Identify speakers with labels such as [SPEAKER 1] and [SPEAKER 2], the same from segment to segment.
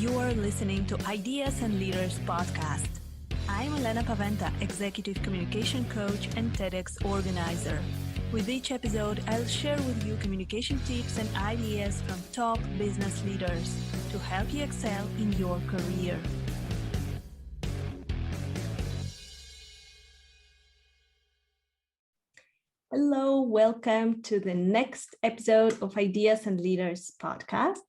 [SPEAKER 1] You are listening to Ideas and Leaders podcast. I'm Elena Paventa, Executive Communication Coach and TEDx organizer. With each episode, I'll share with you communication tips and ideas from top business leaders to help you excel in your career. Hello, welcome to the next episode of Ideas and Leaders podcast.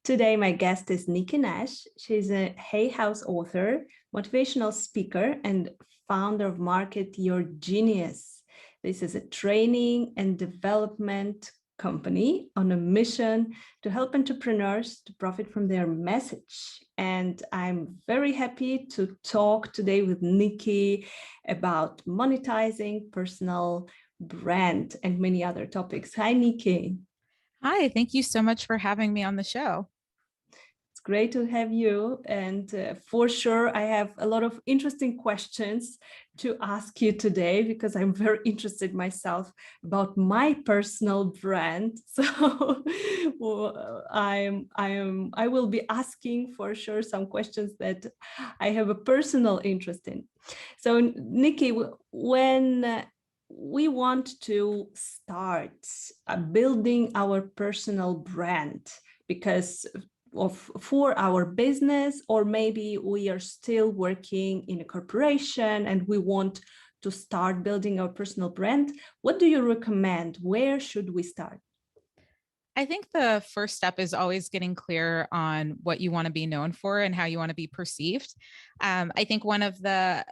[SPEAKER 1] Today, my guest is Nikki Nash. She's a Hay House author, motivational speaker, and founder of Market Your Genius. This is a training and development company on a mission to help entrepreneurs to profit from their message. And I'm very happy to talk today with Nikki about monetizing personal brand and many other topics. Hi, Nikki.
[SPEAKER 2] Hi, thank you so much for having me on the show.
[SPEAKER 1] It's great to have you. And for sure, I have a lot of interesting questions to ask you today because I'm very interested myself about my personal brand. So I will be asking for sure some questions that I have a personal interest in. So, Nikki, when we want to start building our personal brand because for our business, or maybe we are still working in a corporation and we want to start building our personal brand. What do you recommend? Where should we start?
[SPEAKER 2] I think the first step is always getting clear on what you want to be known for and how you want to be perceived. I think one of the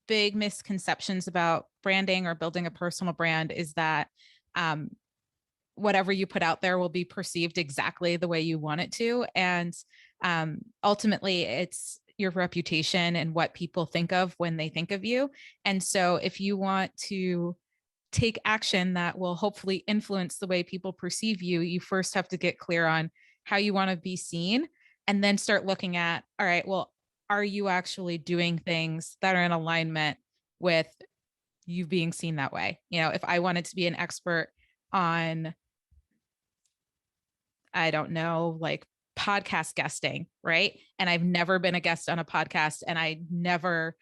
[SPEAKER 2] big misconceptions about branding or building a personal brand is that whatever you put out there will be perceived exactly the way you want it to. And ultimately, it's your reputation and what people think of when they think of you. And so if you want to take action that will hopefully influence the way people perceive you, you first have to get clear on how you want to be seen and then start looking at, all right, well, are you actually doing things that are in alignment with you being seen that way? You know, if I wanted to be an expert on, I don't know, like podcast guesting, right? And I've never been a guest on a podcast and I never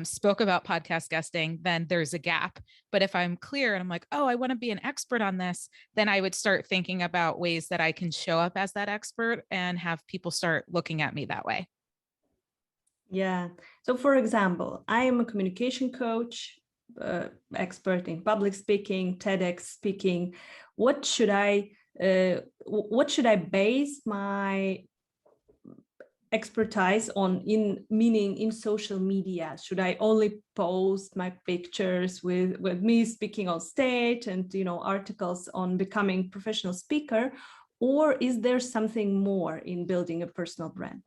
[SPEAKER 2] spoke about podcast guesting, then there's a gap. But if I'm clear and I'm like, oh, I want to be an expert on this, then I would start thinking about ways that I can show up as that expert and have people start looking at me that way.
[SPEAKER 1] Yeah. So for example, I am a communication coach, expert in public speaking, TEDx speaking. What should I base my expertise on in social media? Should I only post my pictures with me speaking on stage and articles on becoming professional speaker, or is there something more in building a personal brand?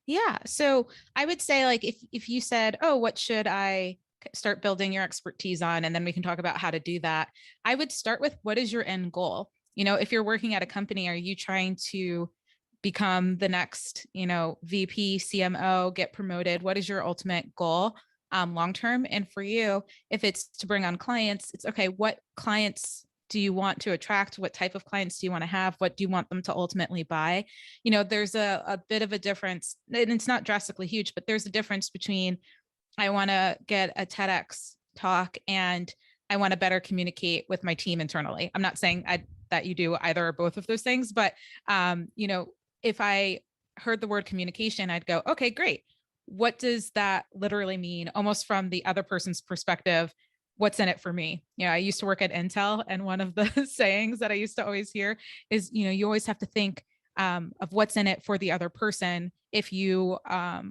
[SPEAKER 2] Yeah. So I would say, like, if you said, oh, what should I start building your expertise on? And then we can talk about how to do that. I would start with, what is your end goal? You know, if you're working at a company, are you trying to become the next, VP, CMO, get promoted? What is your ultimate goal long-term? And for you, if it's to bring on clients, it's okay, what clients do you want to attract? What type of clients do you want to have? What do you want them to ultimately buy? There's a bit of a difference, and it's not drastically huge, but there's a difference between, I want to get a TEDx talk and I want to better communicate with my team internally. I'm not saying that you do either or both of those things, but if I heard the word communication, I'd go, okay, great. What does that literally mean? Almost from the other person's perspective, what's in it for me? I used to work at Intel, and one of the sayings that I used to always hear is, you always have to think of what's in it for the other person. If you,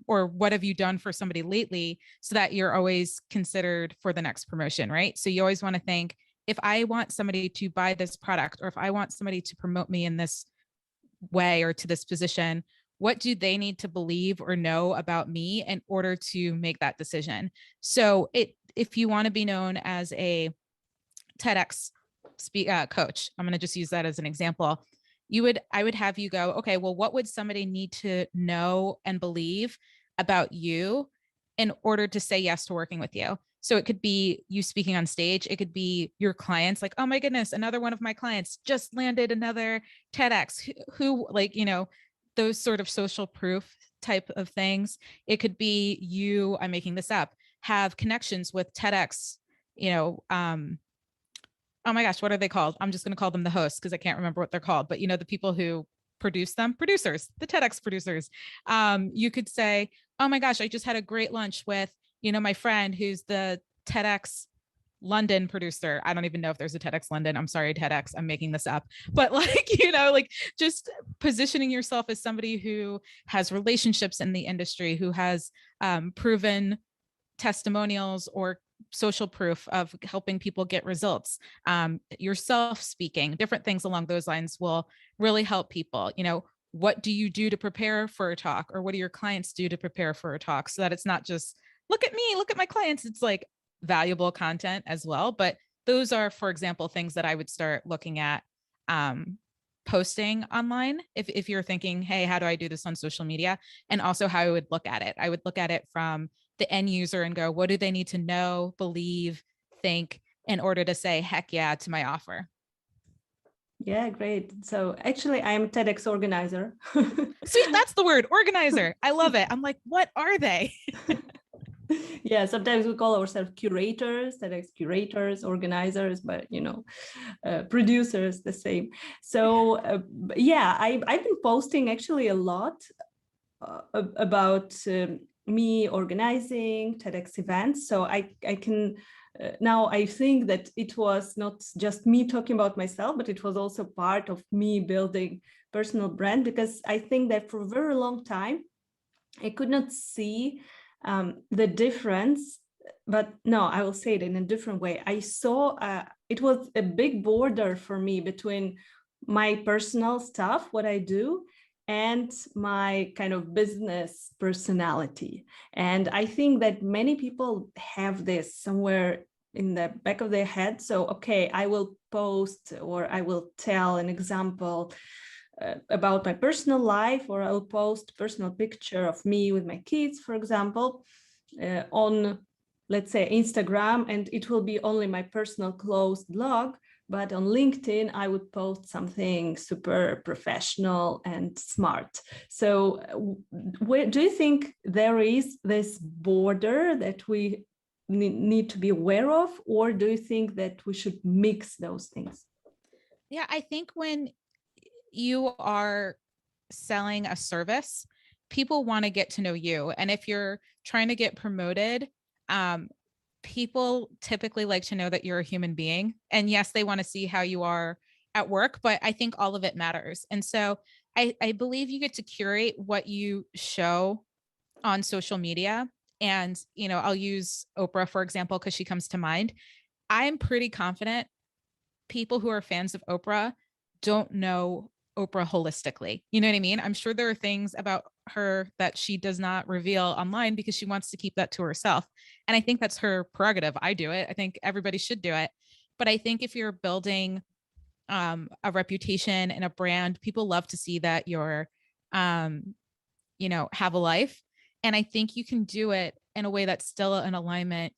[SPEAKER 2] or what have you done for somebody lately, so that you're always considered for the next promotion, right? So you always want to think, if I want somebody to buy this product, or if I want somebody to promote me in this way or to this position, what do they need to believe or know about me in order to make that decision? So if you want to be known as a TEDx coach, I'm going to just use that as an example. I would have you go, okay, well, what would somebody need to know and believe about you in order to say yes to working with you? So it could be you speaking on stage. It could be your clients, like, oh my goodness, another one of my clients just landed another TEDx, who those sort of social proof type of things. It could be you, I'm making this up, have connections with TEDx, oh my gosh, what are they called? I'm just going to call them the hosts because I can't remember what they're called, but the people who produce them, producers, the TEDx producers. You could say, oh my gosh, I just had a great lunch with, my friend who's the TEDx London producer. I don't even know if there's a TEDx London. I'm sorry, TEDx, I'm making this up. But just positioning yourself as somebody who has relationships in the industry, who has proven testimonials or social proof of helping people get results. Yourself speaking, different things along those lines will really help people. What do you do to prepare for a talk, or what do your clients do to prepare for a talk, so that it's not just look at me, look at my clients. It's like valuable content as well. But those are, for example, things that I would start looking at posting online if you're thinking, hey, how do I do this on social media? And also how I would look at it. I would look at it from the end user and go, what do they need to know, believe, think in order to say heck yeah to my offer?
[SPEAKER 1] Yeah, great. So actually, I'm a TEDx organizer.
[SPEAKER 2] See, that's the word, organizer. I love it. I'm like, what are they?
[SPEAKER 1] Yeah, sometimes we call ourselves curators, TEDx curators, organizers, but producers, the same. So yeah, I've been posting actually a lot about me organizing TEDx events. So I can now I think that it was not just me talking about myself, but it was also part of me building personal brand, because I think that for a very long time I could not see the difference. But no, I will say it in a different way. I saw it was a big border for me between my personal stuff, what I do, and my kind of business personality. And I think that many people have this somewhere in the back of their head. So, okay, I will post or I will tell an example about my personal life, or I'll post a personal picture of me with my kids, for example, on, let's say, Instagram, and it will be only my personal closed blog. But on LinkedIn, I would post something super professional and smart. So where do you think there is this border that we need to be aware of, or do you think that we should mix those things?
[SPEAKER 2] Yeah, I think when you are selling a service, people want to get to know you. And if you're trying to get promoted, people typically like to know that you're a human being. And yes, they want to see how you are at work, but I think all of it matters. And so I believe you get to curate what you show on social media. And, I'll use Oprah, for example, because she comes to mind. I'm pretty confident people who are fans of Oprah don't know Oprah holistically. You know what I mean? I'm sure there are things about her that she does not reveal online because she wants to keep that to herself. And I think that's her prerogative. I do it. I think everybody should do it. But I think if you're building a reputation and a brand, people love to see that you're, have a life. And I think you can do it in a way that's still in alignment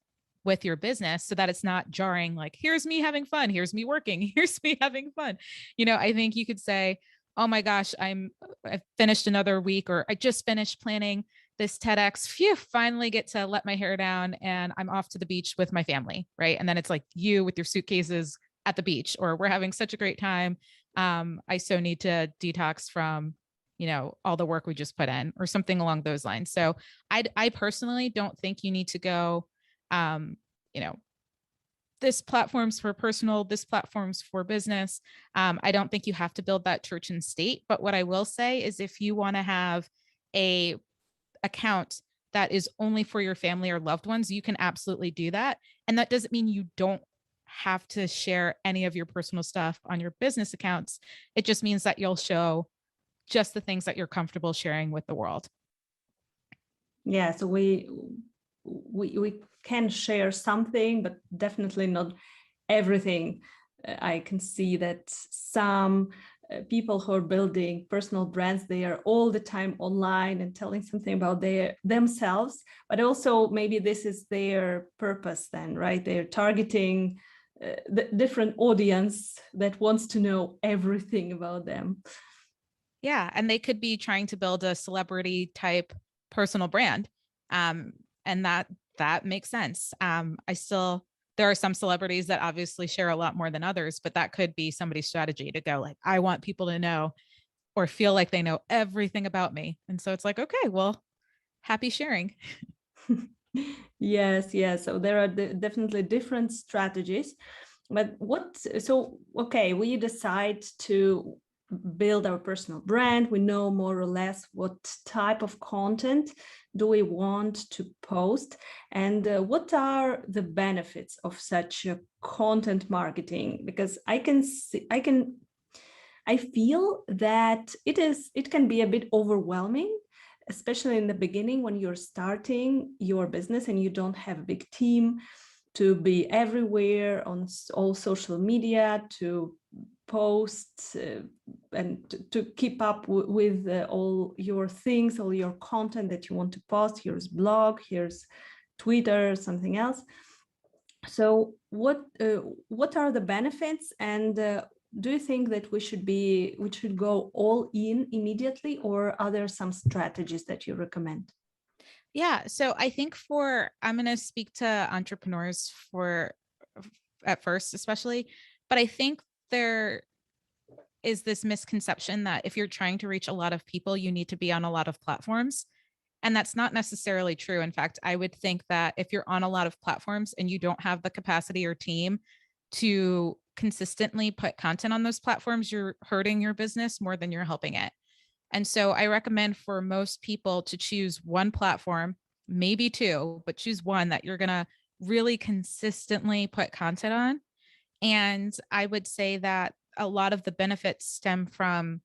[SPEAKER 2] with your business, so that it's not jarring, like, here's me having fun, here's me working, here's me having fun. I think you could say, oh my gosh, I've finished another week, or I just finished planning this TEDx. Phew, finally get to let my hair down and I'm off to the beach with my family, right? And then it's like you with your suitcases at the beach, or we're having such a great time. I so need to detox from all the work we just put in, or something along those lines. So I personally don't think you need to go this platform's for personal, this platform's for business. I don't think you have to build that church and state. But what I will say is, if you want to have a account that is only for your family or loved ones, you can absolutely do that. And that doesn't mean you don't have to share any of your personal stuff on your business accounts. It just means that you'll show just the things that you're comfortable sharing with the world.
[SPEAKER 1] Yeah, so we can share something, but definitely not everything. I can see that some people who are building personal brands, they are all the time online and telling something about themselves, but also maybe this is their purpose then, right? They're targeting the different audience that wants to know everything about them.
[SPEAKER 2] Yeah. And they could be trying to build a celebrity type personal brand. And that makes sense. There are some celebrities that obviously share a lot more than others, but that could be somebody's strategy to go like, I want people to know or feel like they know everything about me. And so it's like, okay, well, happy sharing.
[SPEAKER 1] Yes, yes. So there are definitely different strategies. But okay, we decide to build our personal brand. We know more or less what type of content do we want to post, and what are the benefits of such content marketing? Because I feel that it can be a bit overwhelming, especially in the beginning when you're starting your business and you don't have a big team to be everywhere on all social media, to post and to keep up with all your things, all your content that you want to post. Here's blog, here's Twitter, something else. So what are the benefits, and do you think that we should go all in immediately, or are there some strategies that you recommend?
[SPEAKER 2] Yeah. So I think I'm going to speak to entrepreneurs at first, especially, but I think there is this misconception that if you're trying to reach a lot of people, you need to be on a lot of platforms. And that's not necessarily true. In fact, I would think that if you're on a lot of platforms and you don't have the capacity or team to consistently put content on those platforms, you're hurting your business more than you're helping it. And so I recommend for most people to choose one platform, maybe two, but choose one that you're going to really consistently put content on. And I would say that a lot of the benefits stem from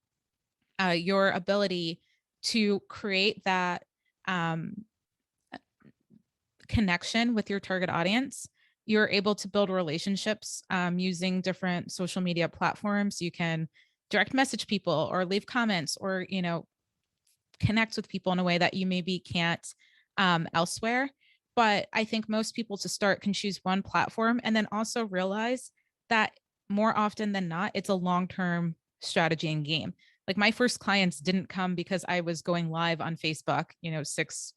[SPEAKER 2] your ability to create that um, connection with your target audience. You're able to build relationships using different social media platforms. You can direct message people or leave comments or, connect with people in a way that you maybe can't elsewhere. But I think most people to start can choose one platform and then also realize that more often than not, it's a long-term strategy and game. Like my first clients didn't come because I was going live on Facebook, 6+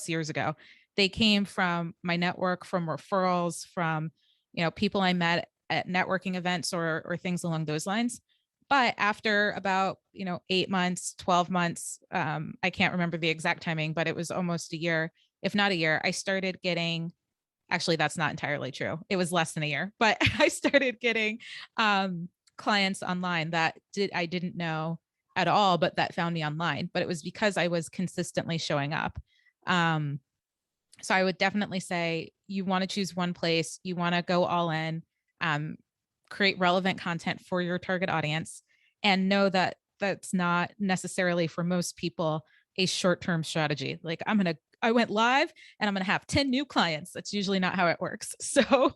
[SPEAKER 2] years ago. They came from my network, from referrals, from, people I met at networking events or things along those lines. But after about 8 months, 12 months, I can't remember the exact timing, but it was almost a year, if not a year, I started getting, actually that's not entirely true, it was less than a year, but I started getting clients online that I didn't know at all, but that found me online. But it was because I was consistently showing up. So I would definitely say you want to choose one place, you want to go all in, create relevant content for your target audience, and know that that's not necessarily for most people a short-term strategy. Like I went live and I'm going to have 10 new clients. That's usually not how it works. So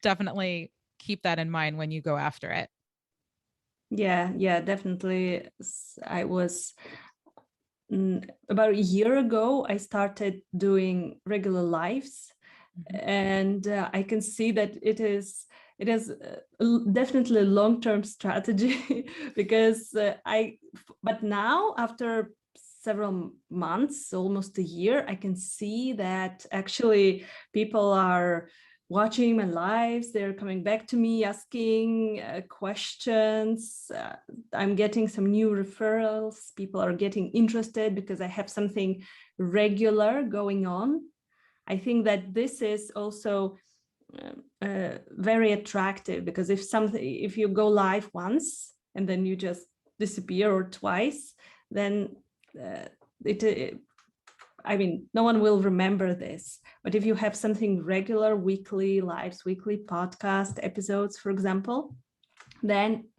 [SPEAKER 2] definitely keep that in mind when you go after it.
[SPEAKER 1] Yeah, definitely. I was about a year ago, I started doing regular lives, and I can see that it is definitely a long-term strategy because but now after several months, almost a year, I can see that actually people are watching my lives, they're coming back to me asking questions. I'm getting some new referrals. People are getting interested because I have something regular going on. I think that this is also very attractive, because if you go live once and then you just disappear, or twice, then no one will remember this. But if you have something regular, weekly lives, weekly podcast episodes, for example, then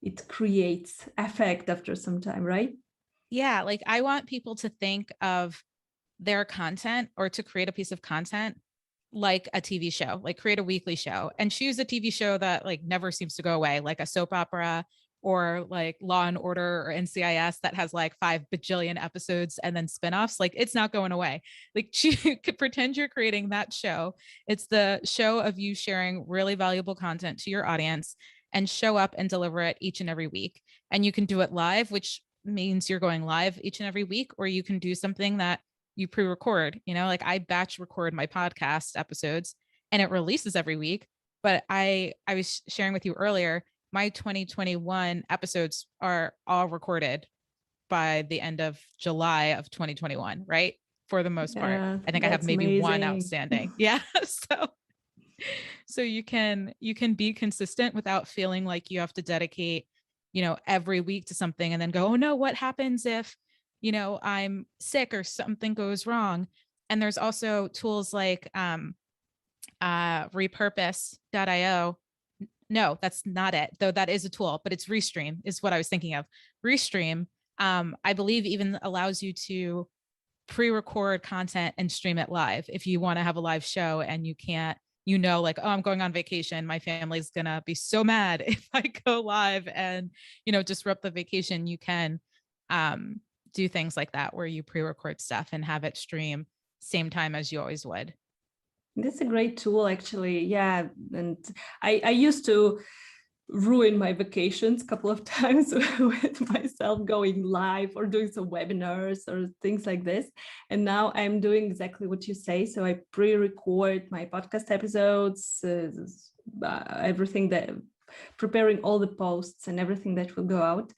[SPEAKER 1] it creates effect after some time, right?
[SPEAKER 2] Yeah. Like I want people to think of their content or to create a piece of content like a TV show, like create a weekly show and choose a TV show that like never seems to go away, like a soap opera or like Law and Order or NCIS that has like 5 bajillion episodes and then spinoffs. Like it's not going away. Like you could pretend you're creating that show. It's the show of you sharing really valuable content to your audience and show up and deliver it each and every week. And you can do it live, which means you're going live each and every week, or you can do something that you pre-record, like I batch record my podcast episodes and it releases every week. But I was sharing with you earlier, my 2021 episodes are all recorded by the end of July of 2021, right? For the most part.
[SPEAKER 1] Yeah,
[SPEAKER 2] I think I have
[SPEAKER 1] that's
[SPEAKER 2] maybe one
[SPEAKER 1] amazing.
[SPEAKER 2] outstanding. Yeah. So you can be consistent without feeling like you have to dedicate, every week to something and then go, oh no, what happens if, I'm sick or something goes wrong? And there's also tools like repurpose.io. No, that's not it, though that is a tool, but it's Restream is what I was thinking of. Restream, I believe, even allows you to pre-record content and stream it live if you want to have a live show and you can't, like, oh, I'm going on vacation, my family's gonna be so mad if I go live and disrupt the vacation. You can do things like that where you pre-record stuff and have it stream same time as you always would.
[SPEAKER 1] That's a great tool, actually. Yeah. And I used to ruin my vacations a couple of times with myself going live or doing some webinars or things like this. And now I'm doing exactly what you say. So I pre-record my podcast episodes, everything that, preparing all the posts and everything that will go out.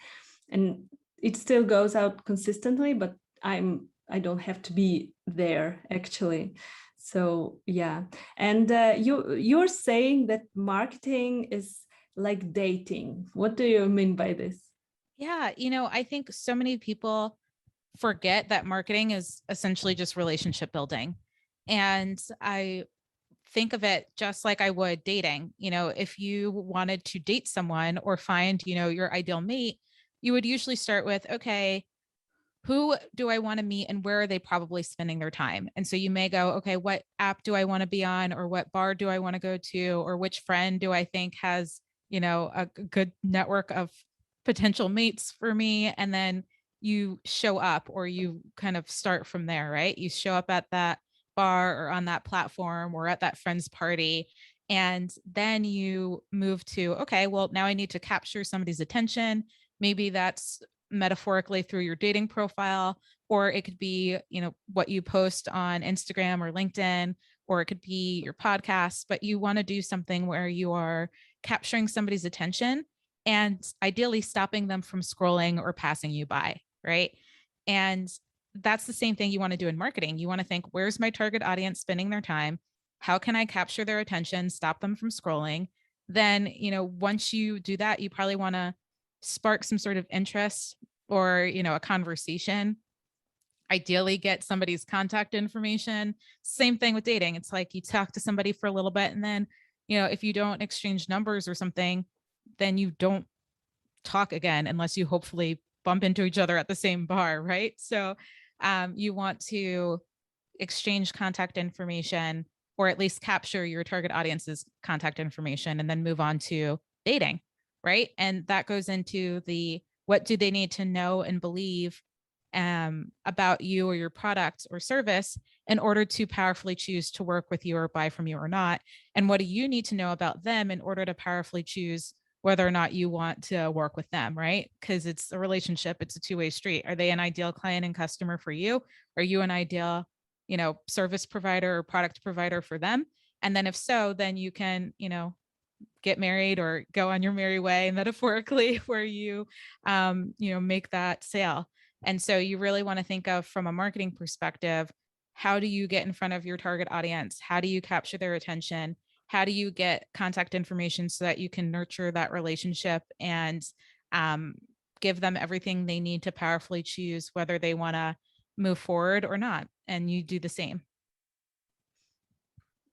[SPEAKER 1] And it still goes out consistently, but I don't have to be there actually. So yeah. And you're saying that marketing is like dating. What do you mean by this?
[SPEAKER 2] Yeah, I think so many people forget that marketing is essentially just relationship building. And I think of it just like I would dating. If you wanted to date someone or find, your ideal mate, you would usually start with, okay, who do I want to meet and where are they probably spending their time? And so you may go, okay, what app do I want to be on, or what bar do I want to go to, or which friend do I think has, a good network of potential mates for me? And then you show up, or you kind of start from there, right? You show up at that bar or on that platform or at that friend's party. And then you move to, okay, well, now I need to capture somebody's attention. Maybe that's metaphorically through your dating profile, or it could be, what you post on Instagram or LinkedIn, or it could be your podcast, but you want to do something where you are capturing somebody's attention and ideally stopping them from scrolling or passing you by, right? And that's the same thing you want to do in marketing. You want to think, where's my target audience spending their time? How can I capture their attention, stop them from scrolling? Then, once you do that, you probably want to spark some sort of interest or, a conversation. Ideally get somebody's contact information. Same thing with dating. It's like you talk to somebody for a little bit and then, if you don't exchange numbers or something, then you don't talk again unless you hopefully bump into each other at the same bar, right? So you want to exchange contact information, or at least capture your target audience's contact information, and then move on to dating, right? And that goes into the, what do they need to know and believe about you or your product or service in order to powerfully choose to work with you or buy from you or not? And what do you need to know about them in order to powerfully choose whether or not you want to work with them, right? Because it's a relationship, it's a two-way street. Are they an ideal client and customer for you? Are you an ideal, service provider or product provider for them? And then if so, then you can, get married or go on your merry way, metaphorically, where you, make that sale. And so you really want to think of, from a marketing perspective, how do you get in front of your target audience? How do you capture their attention? How do you get contact information so that you can nurture that relationship and give them everything they need to powerfully choose whether they want to move forward or not? And you do the same.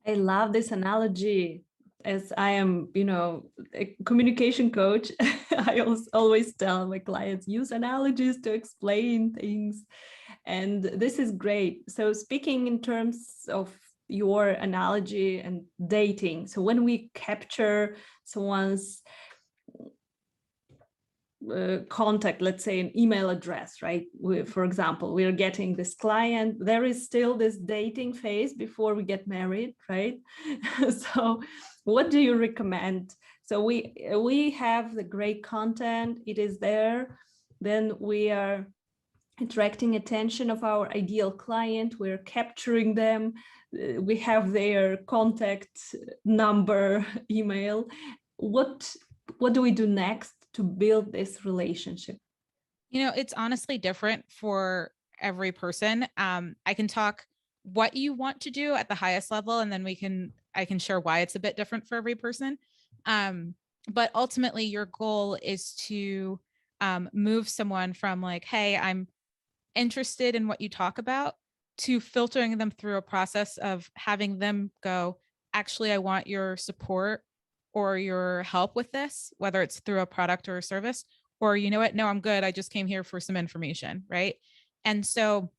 [SPEAKER 1] I love this analogy. As I am, a communication coach, I always tell my clients, use analogies to explain things. And this is great. So speaking in terms of your analogy and dating, so when we capture someone's contact, let's say an email address, right? For example, we're getting this client, there is still this dating phase before we get married, right? So what do you recommend? So we have the great content, it is there, then we are attracting attention of our ideal client, we're capturing them, we have their contact number, email. What do we do next to build this relationship?
[SPEAKER 2] You know, it's honestly different for every person. I can talk what you want to do at the highest level, and then I can share why it's a bit different for every person. But ultimately, your goal is to move someone from like, hey, I'm interested in what you talk about, to filtering them through a process of having them go, actually, I want your support or your help with this, whether it's through a product or a service, or you know what, no, I'm good, I just came here for some information, right? And so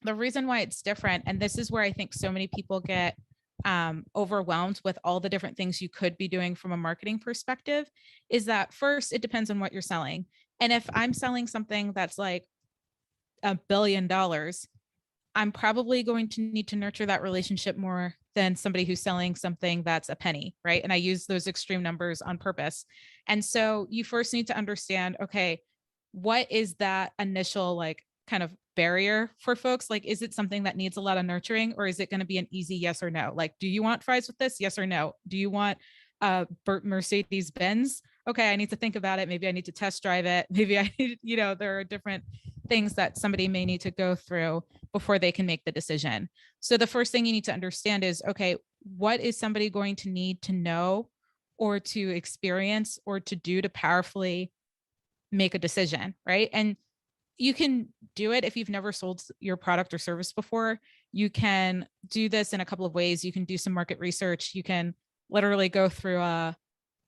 [SPEAKER 2] the reason why it's different, and this is where I think so many people get overwhelmed with all the different things you could be doing from a marketing perspective, is that first, it depends on what you're selling. And if I'm selling something that's like $1 billion, I'm probably going to need to nurture that relationship more than somebody who's selling something that's a penny, right? And I use those extreme numbers on purpose. And so you first need to understand, okay, what is that initial like kind of barrier for folks? Like, is it something that needs a lot of nurturing, or is it going to be an easy yes or no? Like, do you want fries with this? Yes or no? Do you want Mercedes Benz? Okay, I need to think about it. Maybe I need to test drive it. Maybe I need, you know, there are different things that somebody may need to go through before they can make the decision. So the first thing you need to understand is, okay, what is somebody going to need to know or to experience or to do to powerfully make a decision, right? And you can do it if you've never sold your product or service before. You can do this in a couple of ways. You can do some market research. You can literally go through a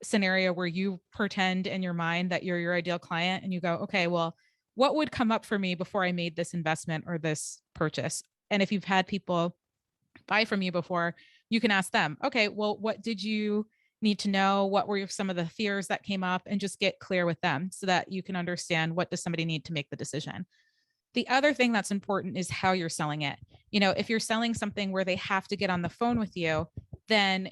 [SPEAKER 2] scenario where you pretend in your mind that you're your ideal client and you go, okay, well, what would come up for me before I made this investment or this purchase? And if you've had people buy from you before, you can ask them, okay, well, what did you need to know? What were some of the fears that came up? And just get clear with them so that you can understand, what does somebody need to make the decision. The other thing that's important is how you're selling it. You know, if you're selling something where they have to get on the phone with you, then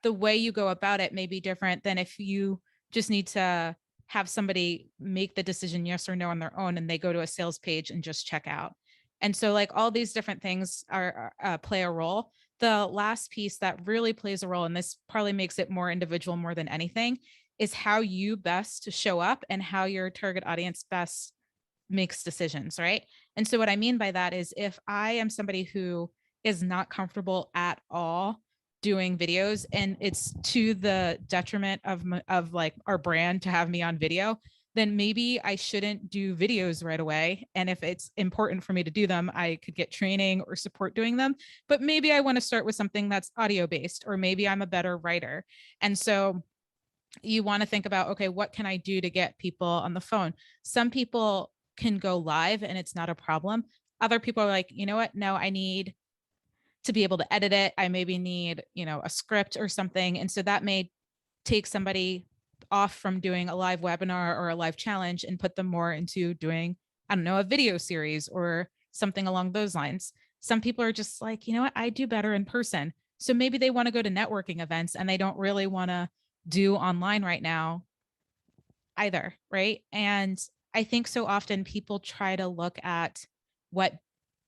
[SPEAKER 2] the way you go about it may be different than if you just need to have somebody make the decision yes or no on their own and they go to a sales page and just check out. And so like all these different things are play a role. The last piece that really plays a role, and this probably makes it more individual more than anything, is how you best show up and how your target audience best makes decisions, right? And so what I mean by that is, if I am somebody who is not comfortable at all doing videos, and it's to the detriment of like our brand to have me on video, then maybe I shouldn't do videos right away. And if it's important for me to do them, I could get training or support doing them. But maybe I want to start with something that's audio based, or maybe I'm a better writer. And so you want to think about, okay, what can I do to get people on the phone? Some people can go live and it's not a problem. Other people are like, you know what? No, I need to be able to edit it. I maybe need, you know, a script or something. And so that may take somebody off from doing a live webinar or a live challenge and put them more into doing, I don't know, a video series or something along those lines. Some people are just like, you know what, I do better in person. So maybe they want to go to networking events and they don't really want to do online right now either, right? And I think so often people try to look at what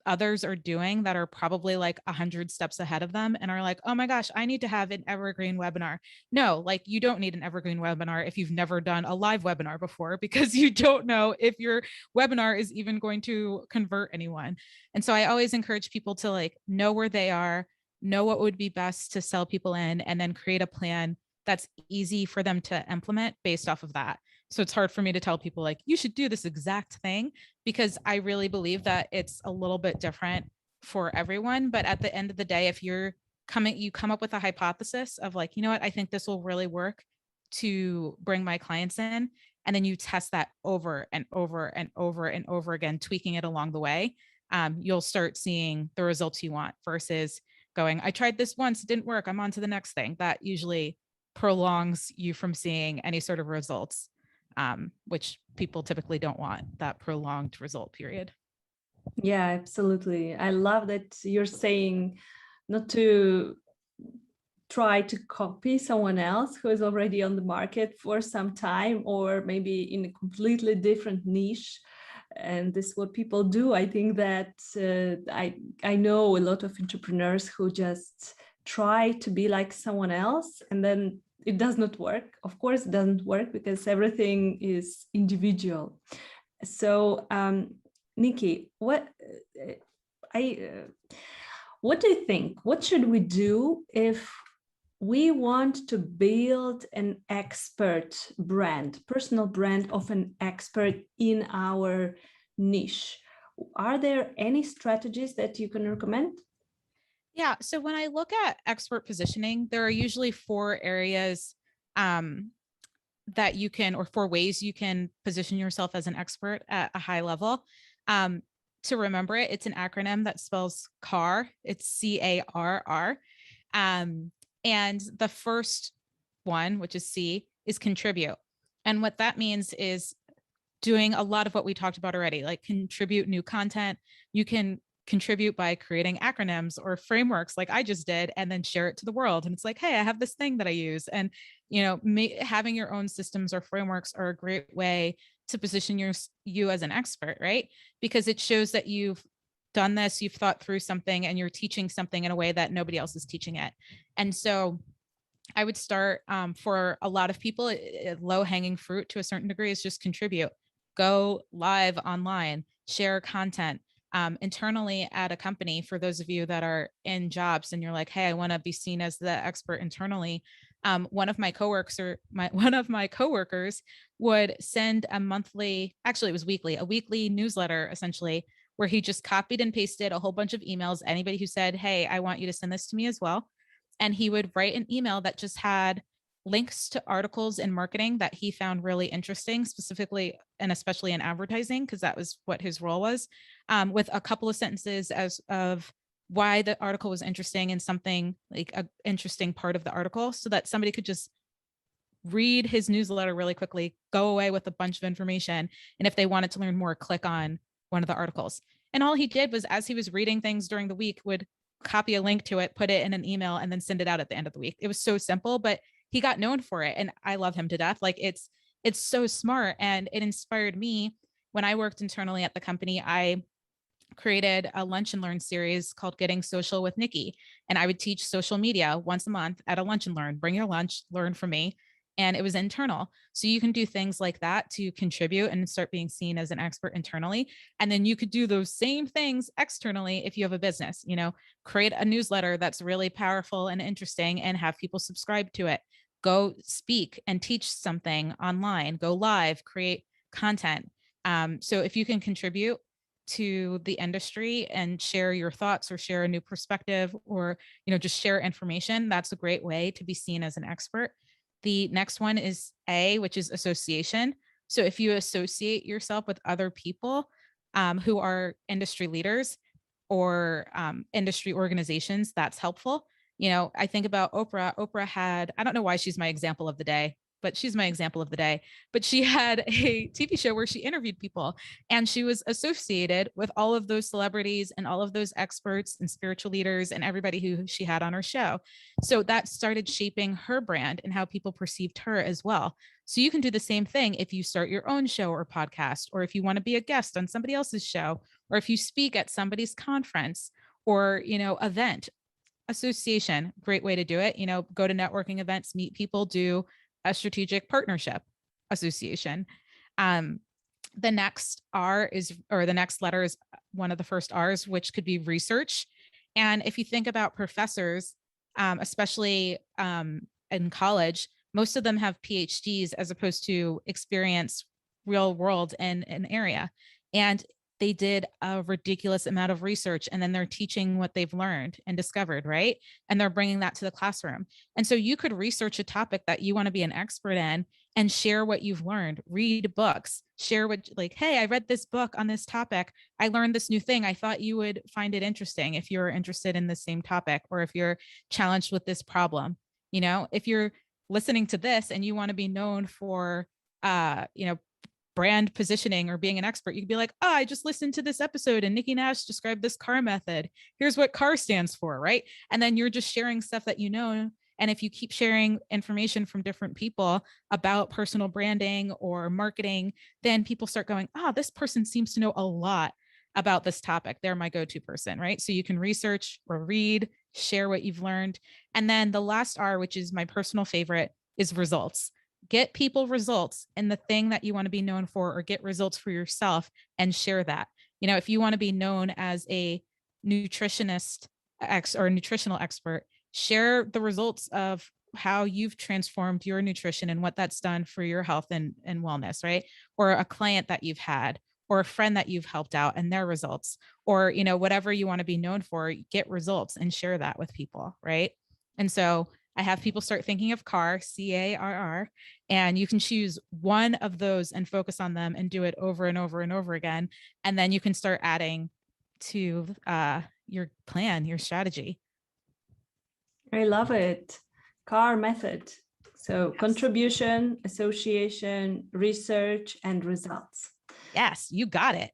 [SPEAKER 2] others are doing that are probably like 100 steps ahead of them and are like, oh my gosh, I need to have an evergreen webinar. No, like you don't need an evergreen webinar if you've never done a live webinar before, because you don't know if your webinar is even going to convert anyone. And so I always encourage people to like know where they are, know what would be best to sell people in, and then create a plan that's easy for them to implement based off of that. So it's hard for me to tell people like, you should do this exact thing, because I really believe that it's a little bit different for everyone. But at the end of the day, if you come up with a hypothesis of like, you know what, I think this will really work to bring my clients in. And then you test that over and over and over and over again, tweaking it along the way. You'll start seeing the results you want versus going, I tried this once, it didn't work, I'm on to the next thing. That usually prolongs you from seeing any sort of results, which people typically don't want, that prolonged result period.
[SPEAKER 1] Yeah, absolutely. I love that you're saying not to try to copy someone else who is already on the market for some time, or maybe in a completely different niche. And this is what people do. I think that I know a lot of entrepreneurs who just try to be like someone else, and then it does not work. Of course, it doesn't work because everything is individual. So, Nikki, what do you think? What should we do if we want to build an expert brand, personal brand of an expert in our niche? Are there any strategies that you can recommend?
[SPEAKER 2] Yeah. So when I look at expert positioning, there are usually four areas that you can, or four ways you can position yourself as an expert at a high level. To remember it, it's an acronym that spells CAR. It's CARR. And the first one, which is C, is contribute. And what that means is doing a lot of what we talked about already, like contribute new content. You can contribute by creating acronyms or frameworks like I just did, and then share it to the world. And it's like, hey, I have this thing that I use. And, having your own systems or frameworks are a great way to position you as an expert, right? Because it shows that you've done this, you've thought through something, and you're teaching something in a way that nobody else is teaching it. And so I would start for a lot of people, low hanging fruit to a certain degree is just contribute, go live online, share content. Internally at a company, for those of you that are in jobs and you're like, hey, I want to be seen as the expert internally. One of my coworkers would send a monthly, actually it was weekly, a weekly newsletter essentially, where he just copied and pasted a whole bunch of emails. Anybody who said, hey, I want you to send this to me as well. And he would write an email that just had links to articles in marketing that he found really interesting, specifically and especially in advertising, because that was what his role was, with a couple of sentences as of why the article was interesting and something like an interesting part of the article, so that somebody could just read his newsletter really quickly, go away with a bunch of information. And if they wanted to learn more, click on one of the articles. And all he did was, as he was reading things during the week, would copy a link to it, put it in an email, and then send it out at the end of the week. It was so simple, but he got known for it. And I love him to death. Like it's so smart. And it inspired me when I worked internally at the company. I created a lunch and learn series called Getting Social with Nikki. And I would teach social media once a month at a lunch and learn. Bring your lunch, learn from me. And it was internal. So you can do things like that to contribute and start being seen as an expert internally. And then you could do those same things externally if you have a business, create a newsletter that's really powerful and interesting and have people subscribe to it. Go speak and teach something online, go live, create content. So if you can contribute to the industry and share your thoughts or share a new perspective, or just share information, that's a great way to be seen as an expert. The next one is A, which is association. So if you associate yourself with other people who are industry leaders or industry organizations, that's helpful. I think about Oprah. Oprah had, I don't know why she's my example of the day, but she's my example of the day. But she had a TV show where she interviewed people, and she was associated with all of those celebrities and all of those experts and spiritual leaders and everybody who she had on her show. So that started shaping her brand and how people perceived her as well. So you can do the same thing if you start your own show or podcast, or if you want to be a guest on somebody else's show, or if you speak at somebody's conference or, event. Association, great way to do it. Go to networking events, meet people, do a strategic partnership. Association. The next R is, or the next letter is one of the first R's, which could be research. And if you think about professors, especially in college, most of them have PhDs as opposed to experience real world in an area. And they did a ridiculous amount of research, and then they're teaching what they've learned and discovered, right? And they're bringing that to the classroom. And so you could research a topic that you want to be an expert in and share what you've learned, read books, share what, like, hey, I read this book on this topic. I learned this new thing. I thought you would find it interesting if you're interested in the same topic, or if you're challenged with this problem. If you're listening to this and you want to be known for, brand positioning or being an expert, you could be like, oh, I just listened to this episode and Nikki Nash described this CAR method. Here's what CAR stands for, right? And then you're just sharing stuff that And if you keep sharing information from different people about personal branding or marketing, then people start going, oh, this person seems to know a lot about this topic. They're my go-to person, right? So you can research or read, share what you've learned. And then the last R, which is my personal favorite, is results. Get people results in the thing that you want to be known for, or get results for yourself and share that. If you want to be known as a nutritionist or a nutritional expert, share the results of how you've transformed your nutrition and what that's done for your health and wellness, right? Or a client that you've had, or a friend that you've helped out and their results, or, whatever you want to be known for, get results and share that with people, right? And so I have people start thinking of CARR, CARR, and you can choose one of those and focus on them and do it over and over and over again. And then you can start adding to your plan, your strategy.
[SPEAKER 1] I love it. CARR method. So
[SPEAKER 2] Yes.
[SPEAKER 1] Contribution, association, research, and results.
[SPEAKER 2] Yes, you got it.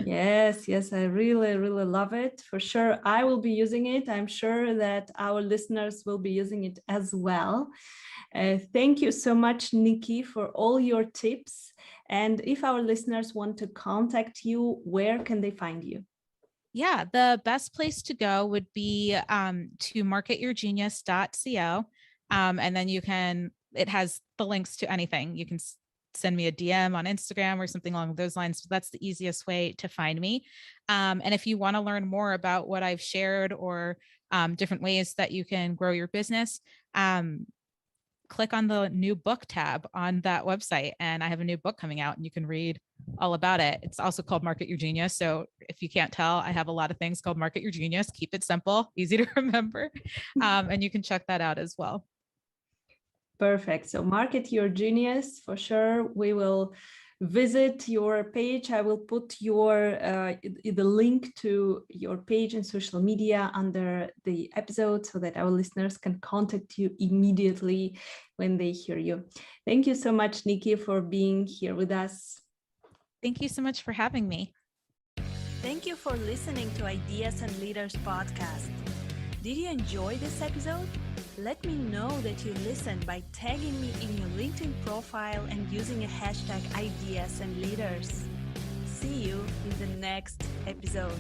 [SPEAKER 1] Yes, I really, really love it. For sure, I will be using it. I'm sure that our listeners will be using it as well. Thank you so much, Nikki, for all your tips. And if our listeners want to contact you, where can they find you?
[SPEAKER 2] Yeah, the best place to go would be to marketyourgenius.co. And then it has the links to anything. You can send me a DM on Instagram or something along those lines. That's the easiest way to find me. And if you want to learn more about what I've shared, or different ways that you can grow your business, click on the new book tab on that website. And I have a new book coming out and you can read all about it. It's also called Market Your Genius. So if you can't tell, I have a lot of things called Market Your Genius. Keep it simple, easy to remember. And you can check that out as well.
[SPEAKER 1] Perfect. So Market Your Genius, for sure. We will visit your page. I will put the link to your page and social media under the episode so that our listeners can contact you immediately when they hear you. Thank you so much, Nikki, for being here with us.
[SPEAKER 2] Thank you so much for having me.
[SPEAKER 1] Thank you for listening to Ideas and Leaders podcast. Did you enjoy this episode? Let me know that you listened by tagging me in your LinkedIn profile and using a hashtag Ideas and Leaders. See you in the next episode.